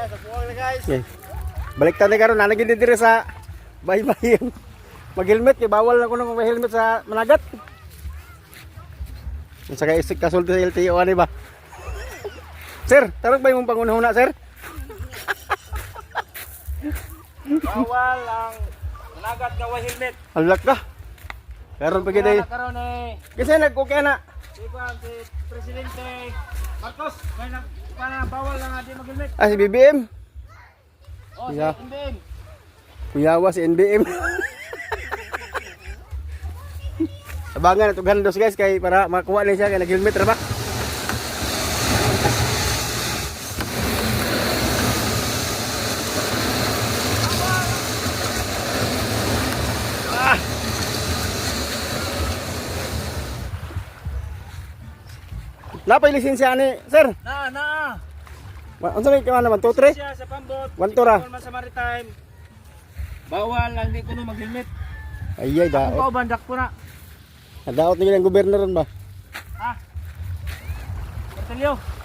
Okay. Baliktad na karon, nanagin din dire sa baybay. Mag-helmet kay bawal na ko nang mag-helmet sa managat. Sa kay isik kasulti sa LTO ani ba? Sir, tarog ba yung pangunahuna, sir? Bawal ang managat nga wa helmet. Halak ka. Karon pa gid. Karon Kasi nagkukya na. si Presidente Marcos may bawal lang adi mag-helmet. Ah, si BBM. Oh, Yeah. si NBM. Kuyawa si NBM. Abangan ito gandos guys kay para makuha na siya kay nag-helmet ra ba? Napay lisensya ni, sir. Na. Unsa may kaman naman 2 3? Siya sa pambot. Wanto ra. Man sa maritime. Bawal lang di kuno mag-helmet. Ayay daot. Ako bandak ko na. Daot ni ang gobernador ba? Ha? Bertilyo.